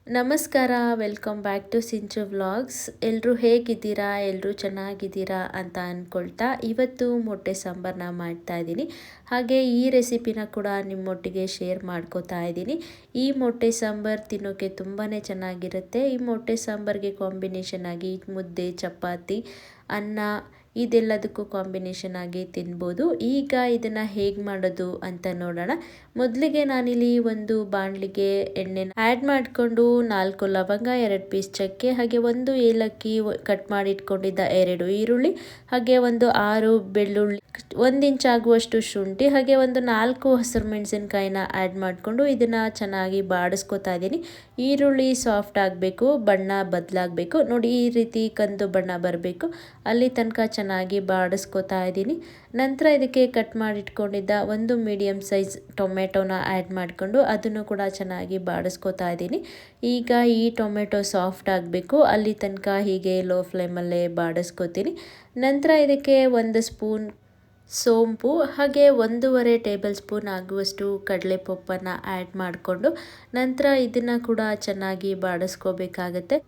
ನಮಸ್ಕಾರ, welcome back to Sinchu vlogs. ಎಲ್ಲರೂ ಹೇಗಿದ್ದೀರಾ? ಎಲ್ಲರೂ ಚೆನ್ನಾಗಿದ್ದೀರಾ ಅಂತ ಅಂದ್ಕೊಳ್ತಾ ಇವತ್ತು ಮೊಟ್ಟೆ ಸಾಂಬಾರನ್ನ ಮಾಡ್ತಾ ಇದ್ದೀನಿ. ಹಾಗೆ ಈ ರೆಸಿಪಿನ ಕೂಡ ನಿಮ್ಮೊಟ್ಟಿಗೆ ಶೇರ್ ಮಾಡ್ಕೋತಾ ಇದ್ದೀನಿ. ಈ ಮೊಟ್ಟೆ ಸಾಂಬಾರು ತಿನ್ನೋಕ್ಕೆ ತುಂಬಾ ಚೆನ್ನಾಗಿರುತ್ತೆ. ಈ ಮೊಟ್ಟೆ ಸಾಂಬಾರಿಗೆ ಕಾಂಬಿನೇಷನ್ ಆಗಿ ಮುದ್ದೆ, ಚಪಾತಿ, ಅನ್ನ ಇದೆಲ್ಲದಕ್ಕೂ ಕಾಂಬಿನೇಷನ್ ಆಗಿ ತಿನ್ಬೋದು. ಈಗ ಇದನ್ನು ಹೇಗೆ ಮಾಡೋದು ಅಂತ ನೋಡೋಣ. ಮೊದಲಿಗೆ ನಾನಿಲ್ಲಿ ಒಂದು ಬಾಣಲಿಗೆ ಎಣ್ಣೆನ ಆ್ಯಡ್ ಮಾಡಿಕೊಂಡು 4 ಲವಂಗ, 2 ಪೀಸ್ ಚಕ್ಕೆ, ಹಾಗೆ 1 ಏಲಕ್ಕಿ, ಕಟ್ ಮಾಡಿ ಇಟ್ಕೊಂಡಿದ್ದ 2 ಈರುಳ್ಳಿ, ಹಾಗೆ ಒಂದು 6 ಬೆಳ್ಳುಳ್ಳಿ, 1 ಇಂಚ್ ಆಗುವಷ್ಟು ಶುಂಠಿ, ಹಾಗೆ ಒಂದು 4 ಹಸಿರು ಮೆಣಸಿನ್ಕಾಯಿನ ಆ್ಯಡ್ ಮಾಡಿಕೊಂಡು ಇದನ್ನು ಚೆನ್ನಾಗಿ ಬಾಡಿಸ್ಕೊತಾ ಇದ್ದೀನಿ. ಈರುಳ್ಳಿ ಸಾಫ್ಟ್ ಆಗಬೇಕು, ಬಣ್ಣ ಬದಲಾಗಬೇಕು ನೋಡಿ, ಈ ರೀತಿ ಕಂದು ಬಣ್ಣ ಬರಬೇಕು, ಅಲ್ಲಿ ತನಕ ಚೆನ್ನಾಗಿ ಬಾಡಿಸ್ಕೊತಾ ಇದ್ದೀನಿ. ನಂತರ ಇದಕ್ಕೆ ಕಟ್ ಮಾಡಿ ಇಟ್ಕೊಂಡಿದ್ದ ಒಂದು ಮೀಡಿಯಮ್ ಸೈಜ್ ಟೊಮೆಟೊನ ಆ್ಯಡ್ ಮಾಡಿಕೊಂಡು ಅದನ್ನು ಕೂಡ ಚೆನ್ನಾಗಿ ಬಾಡಿಸ್ಕೊತಾ ಇದ್ದೀನಿ. ಈಗ ಈ ಟೊಮೆಟೊ ಸಾಫ್ಟ್ ಆಗಬೇಕು, ಅಲ್ಲಿ ತನಕ ಹೀಗೆ ಲೋ ಫ್ಲೇಮಲ್ಲೇ ಬಾಡಿಸ್ಕೊತೀನಿ. ನಂತರ ಇದಕ್ಕೆ 1 ಸ್ಪೂನ್ ಸೋಂಪು, ಹಾಗೆ 1.5 ಟೇಬಲ್ ಸ್ಪೂನ್ ಆಗುವಷ್ಟು ಕಡಲೆಪಪ್ಪನ್ನು ಆ್ಯಡ್ ಮಾಡಿಕೊಂಡು ನಂತರ ಇದನ್ನು ಕೂಡ ಚೆನ್ನಾಗಿ ಬಾಡಿಸ್ಕೋಬೇಕಾಗತ್ತೆ.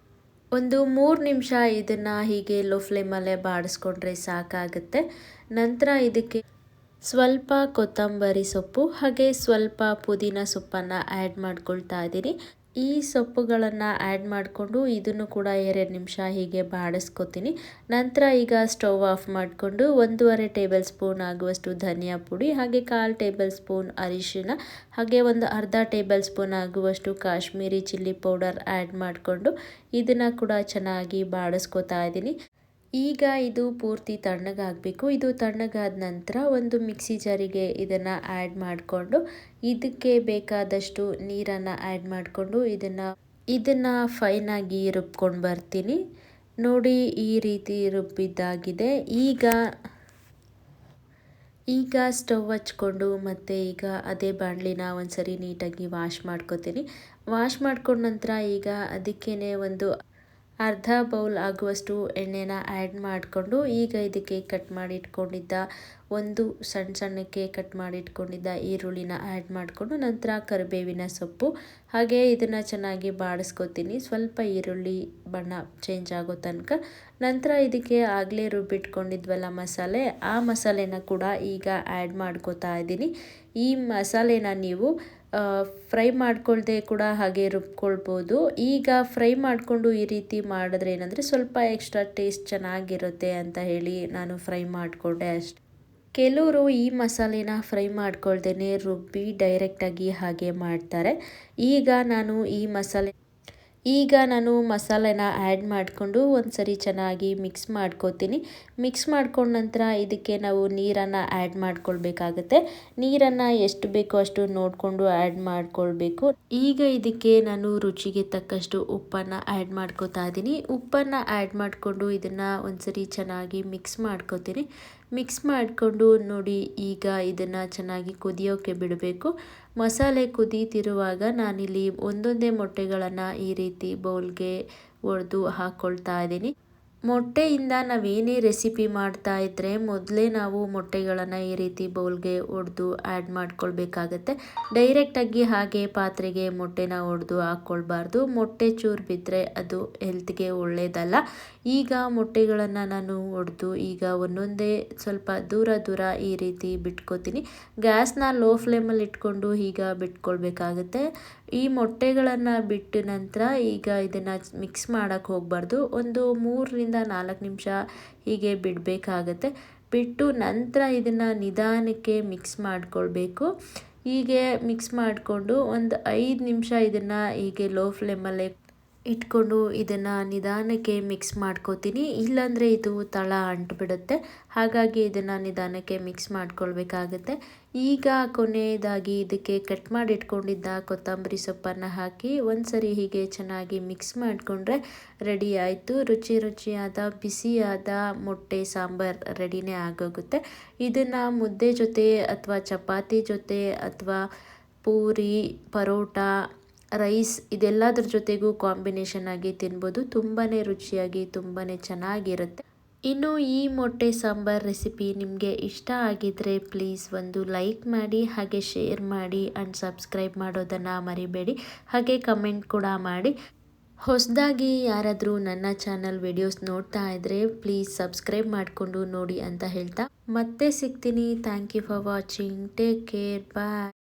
ಒಂದು 3 ನಿಮಿಷ ಇದನ್ನು ಹೀಗೆ ಲೋ ಫ್ಲೇಮಲ್ಲೇ ಬಾಡಿಸ್ಕೊಂಡ್ರೆ ಸಾಕಾಗುತ್ತೆ. ನಂತರ ಇದಕ್ಕೆ ಸ್ವಲ್ಪ ಕೊತ್ತಂಬರಿ ಸೊಪ್ಪು, ಹಾಗೆ ಸ್ವಲ್ಪ ಪುದೀನ ಸೊಪ್ಪನ್ನು ಆ್ಯಡ್ ಮಾಡ್ಕೊಳ್ತಾ ಇದ್ದೀನಿ. ಈ ಸೊಪ್ಪುಗಳನ್ನು ಆ್ಯಡ್ ಮಾಡಿಕೊಂಡು ಇದನ್ನು ಕೂಡ 2 ನಿಮಿಷ ಹೀಗೆ ಬಾಡಿಸ್ಕೊತೀನಿ. ನಂತರ ಈಗ ಸ್ಟವ್ ಆಫ್ ಮಾಡಿಕೊಂಡು 1.5 ಟೇಬಲ್ ಸ್ಪೂನ್ ಆಗುವಷ್ಟು ಧನಿಯಾ ಪುಡಿ, ಹಾಗೆ 1/4 ಟೇಬಲ್ ಸ್ಪೂನ್ ಅರಿಶಿನ, ಹಾಗೆ ಒಂದು ಅರ್ಧ ಟೇಬಲ್ ಸ್ಪೂನ್ ಆಗುವಷ್ಟು ಕಾಶ್ಮೀರಿ ಚಿಲ್ಲಿ ಪೌಡರ್ ಆ್ಯಡ್ ಮಾಡಿಕೊಂಡು ಇದನ್ನು ಕೂಡ ಚೆನ್ನಾಗಿ ಬಾಡಿಸ್ಕೊತಾ ಇದ್ದೀನಿ. ಈಗ ಇದು ಪೂರ್ತಿ ತಣ್ಣಗಾಗಬೇಕು. ಇದು ತಣ್ಣಗಾದ ನಂತರ ಒಂದು ಮಿಕ್ಸಿ ಜಾರಿಗೆ ಇದನ್ನು ಆ್ಯಡ್ ಮಾಡಿಕೊಂಡು ಇದಕ್ಕೆ ಬೇಕಾದಷ್ಟು ನೀರನ್ನು ಆ್ಯಡ್ ಮಾಡಿಕೊಂಡು ಇದನ್ನು ಫೈನಾಗಿ ರುಬ್ಕೊಂಡು ಬರ್ತೀನಿ. ನೋಡಿ, ಈ ರೀತಿ ರುಬ್ಬಿದ್ದಾಗಿದೆ. ಈಗ ಸ್ಟವ್ ಹಚ್ಕೊಂಡು ಮತ್ತು ಈಗ ಅದೇ ಬಾಣಲಿನ ಒಂದ್ಸರಿ ನೀಟಾಗಿ ವಾಶ್ ಮಾಡ್ಕೊತೀನಿ. ವಾಶ್ ಮಾಡ್ಕೊಂಡ ನಂತರ ಈಗ ಅದಕ್ಕೇ ಒಂದು ಅರ್ಧ ಬೌಲ್ ಆಗುವಷ್ಟು ಎಣ್ಣೆನ ಆ್ಯಡ್ ಮಾಡಿಕೊಂಡು ಈಗ ಇದಕ್ಕೆ ಕಟ್ ಮಾಡಿ ಇಟ್ಕೊಂಡಿದ್ದ ಒಂದು ಸಣ್ಣಕ್ಕೆ ಕಟ್ ಮಾಡಿ ಇಟ್ಕೊಂಡಿದ್ದ ಈರುಳ್ಳಿನ ಆ್ಯಡ್ ಮಾಡಿಕೊಂಡು ನಂತರ ಕರಿಬೇವಿನ ಸೊಪ್ಪು, ಹಾಗೆ ಇದನ್ನು ಚೆನ್ನಾಗಿ ಬಾಡಿಸ್ಕೊತೀನಿ ಸ್ವಲ್ಪ ಈರುಳ್ಳಿ ಬಣ್ಣ ಚೇಂಜ್ ಆಗೋ ತನಕ. ನಂತರ ಇದಕ್ಕೆ ಆಗಲೇ ರುಬ್ಬಿಟ್ಕೊಂಡಿದ್ವಲ್ಲ ಮಸಾಲೆ, ಆ ಮಸಾಲೆನ ಕೂಡ ಈಗ ಆ್ಯಡ್ ಮಾಡ್ಕೋತಾ ಇದ್ದೀನಿ. ಈ ಮಸಾಲೆನ ನೀವು ಫ್ರೈ ಮಾಡ್ಕೊಳ್ದೆ ಕೂಡ ಹಾಗೆ ರುಬ್ಕೊಳ್ಬೋದು. ಈಗ ಫ್ರೈ ಮಾಡಿಕೊಂಡು ಈ ರೀತಿ ಮಾಡಿದ್ರೆ ಏನಂದರೆ ಸ್ವಲ್ಪ ಎಕ್ಸ್ಟ್ರಾ ಟೇಸ್ಟ್ ಚೆನ್ನಾಗಿರುತ್ತೆ ಅಂತ ಹೇಳಿ ನಾನು ಫ್ರೈ ಮಾಡಿಕೊಂಡೆ ಅಷ್ಟೆ. ಕೆಲವರು ಈ ಮಸಾಲೆನ ಫ್ರೈ ಮಾಡ್ಕೊಳ್ದೇ ರುಬ್ಬಿ ಡೈರೆಕ್ಟಾಗಿ ಹಾಗೆ ಮಾಡ್ತಾರೆ. ಈಗ ನಾನು ಮಸಾಲೆನ ಆ್ಯಡ್ ಮಾಡಿಕೊಂಡು ಒಂದ್ಸರಿ ಚೆನ್ನಾಗಿ ಮಿಕ್ಸ್ ಮಾಡ್ಕೋತೀನಿ. ಮಿಕ್ಸ್ ಮಾಡ್ಕೊಂಡ ನಂತರ ಇದಕ್ಕೆ ನಾವು ನೀರನ್ನು ಆ್ಯಡ್ ಮಾಡ್ಕೊಳ್ಬೇಕಾಗತ್ತೆ. ನೀರನ್ನು ಎಷ್ಟು ಬೇಕೋ ಅಷ್ಟು ನೋಡಿಕೊಂಡು ಆ್ಯಡ್ ಮಾಡ್ಕೊಳ್ಬೇಕು. ಈಗ ಇದಕ್ಕೆ ನಾನು ರುಚಿಗೆ ತಕ್ಕಷ್ಟು ಉಪ್ಪನ್ನು ಆ್ಯಡ್ ಮಾಡ್ಕೋತಾ ಇದ್ದೀನಿ. ಉಪ್ಪನ್ನು ಆ್ಯಡ್ ಮಾಡಿಕೊಂಡು ಇದನ್ನು ಒಂದ್ಸರಿ ಚೆನ್ನಾಗಿ ಮಿಕ್ಸ್ ಮಾಡ್ಕೋತೀನಿ. ಮಿಕ್ಸ್ ಮಾಡಿಕೊಂಡು ನೋಡಿ, ಈಗ ಇದನ್ನು ಚೆನ್ನಾಗಿ ಕುದಿಯೋಕ್ಕೆ ಬಿಡಬೇಕು. ಮಸಾಲೆ ಕುದೀತಿರುವಾಗ ನಾನಿಲ್ಲಿ ಒಂದೊಂದೇ ಮೊಟ್ಟೆಗಳನ್ನು ಈ ರೀತಿ ಬೌಲ್ಗೆ ಒಡೆದು ಹಾಕ್ಕೊಳ್ತಾ ಇದ್ದೀನಿ. ಮೊಟ್ಟೆಯಿಂದ ನಾವೇನೇ ರೆಸಿಪಿ ಮಾಡ್ತಾ ಇದ್ದರೆ ಮೊದಲೇ ನಾವು ಮೊಟ್ಟೆಗಳನ್ನು ಈ ರೀತಿ ಬೌಲ್ಗೆ ಒಡೆದು ಆ್ಯಡ್ ಮಾಡ್ಕೊಳ್ಬೇಕಾಗತ್ತೆ. ಡೈರೆಕ್ಟಾಗಿ ಹಾಗೆ ಪಾತ್ರೆಗೆ ಮೊಟ್ಟೆನ ಒಡೆದು ಹಾಕ್ಕೊಳ್ಬಾರ್ದು. ಮೊಟ್ಟೆ ಚೂರು ಬಿದ್ದರೆ ಅದು ಹೆಲ್ತ್ಗೆ ಒಳ್ಳೆಯದಲ್ಲ. ಈಗ ಮೊಟ್ಟೆಗಳನ್ನು ನಾನು ಒಡೆದು ಈಗ ಒಂದೊಂದೇ ಸ್ವಲ್ಪ ದೂರ ಈ ರೀತಿ ಬಿಟ್ಕೋತೀನಿ. ಗ್ಯಾಸ್ನ ಲೋ ಫ್ಲೇಮಲ್ಲಿ ಇಟ್ಕೊಂಡು ಈಗ ಬಿಟ್ಕೊಳ್ಬೇಕಾಗತ್ತೆ. ಈ ಮೊಟ್ಟೆಗಳನ್ನು ಬಿಟ್ಟ ನಂತರ ಈಗ ಇದನ್ನು ಮಿಕ್ಸ್ ಮಾಡೋಕ್ಕೆ ಹೋಗಬಾರ್ದು. ಒಂದು 3-4 ನಿಮಿಷ ಹೀಗೆ ಬಿಡಬೇಕಾಗತ್ತೆ. ಬಿಟ್ಟು ನಂತರ ಇದನ್ನು ನಿಧಾನಕ್ಕೆ ಮಿಕ್ಸ್ ಮಾಡಿಕೊಳ್ಬೇಕು. ಹೀಗೆ ಮಿಕ್ಸ್ ಮಾಡಿಕೊಂಡು ಒಂದು 5 ನಿಮಿಷ ಇದನ್ನು ಹೀಗೆ ಲೋ ಫ್ಲೇಮಲ್ಲೇ ಇಟ್ಕೊಂಡು ಇದನ್ನು ನಿಧಾನಕ್ಕೆ ಮಿಕ್ಸ್ ಮಾಡ್ಕೋತೀನಿ. ಇಲ್ಲಾಂದರೆ ಇದು ತಳ ಅಂಟಿಬಿಡುತ್ತೆ. ಹಾಗಾಗಿ ಇದನ್ನು ನಿಧಾನಕ್ಕೆ ಮಿಕ್ಸ್ ಮಾಡ್ಕೊಳ್ಬೇಕಾಗತ್ತೆ. ಈಗ ಕೊನೆಯದಾಗಿ ಇದಕ್ಕೆ ಕಟ್ ಮಾಡಿ ಇಟ್ಕೊಂಡಿದ್ದ ಕೊತ್ತಂಬರಿ ಸೊಪ್ಪನ್ನು ಹಾಕಿ ಒಂದ್ಸರಿ ಹೀಗೆ ಚೆನ್ನಾಗಿ ಮಿಕ್ಸ್ ಮಾಡಿಕೊಂಡ್ರೆ ರೆಡಿ ಆಯಿತು. ರುಚಿಯಾದ ಬಿಸಿಯಾದ ಮೊಟ್ಟೆ ಸಾಂಬಾರು ರೆಡಿನೇ ಆಗೋಗುತ್ತೆ. ಇದನ್ನು ಮುದ್ದೆ ಜೊತೆ ಅಥವಾ ಚಪಾತಿ ಜೊತೆ ಅಥವಾ ಪೂರಿ, ಪರೋಟ, ರೈಸ್ ಇದೆಲ್ಲದ್ರ ಜೊತೆಗೂ ಕಾಂಬಿನೇಷನ್ ಆಗಿ ತಿನ್ಬೋದು. ತುಂಬಾ ರುಚಿಯಾಗಿ ತುಂಬಾ ಚೆನ್ನಾಗಿರುತ್ತೆ. ಇನ್ನು ಈ ಮೊಟ್ಟೆ ಸಾಂಬಾರ್ ರೆಸಿಪಿ ನಿಮಗೆ ಇಷ್ಟ ಆಗಿದ್ರೆ ಪ್ಲೀಸ್ ಒಂದು ಲೈಕ್ ಮಾಡಿ, ಹಾಗೆ ಶೇರ್ ಮಾಡಿ ಆ್ಯಂಡ್ ಸಬ್ಸ್ಕ್ರೈಬ್ ಮಾಡೋದನ್ನು ಮರಿಬೇಡಿ. ಹಾಗೆ ಕಮೆಂಟ್ ಕೂಡ ಮಾಡಿ. ಹೊಸದಾಗಿ ಯಾರಾದರೂ ನನ್ನ ಚಾನಲ್ ವಿಡಿಯೋಸ್ ನೋಡ್ತಾ ಇದ್ದರೆ ಪ್ಲೀಸ್ ಸಬ್ಸ್ಕ್ರೈಬ್ ಮಾಡಿಕೊಂಡು ನೋಡಿ ಅಂತ ಹೇಳ್ತಾ ಮತ್ತೆ ಸಿಗ್ತೀನಿ. Thank you for watching. Take care. Bye.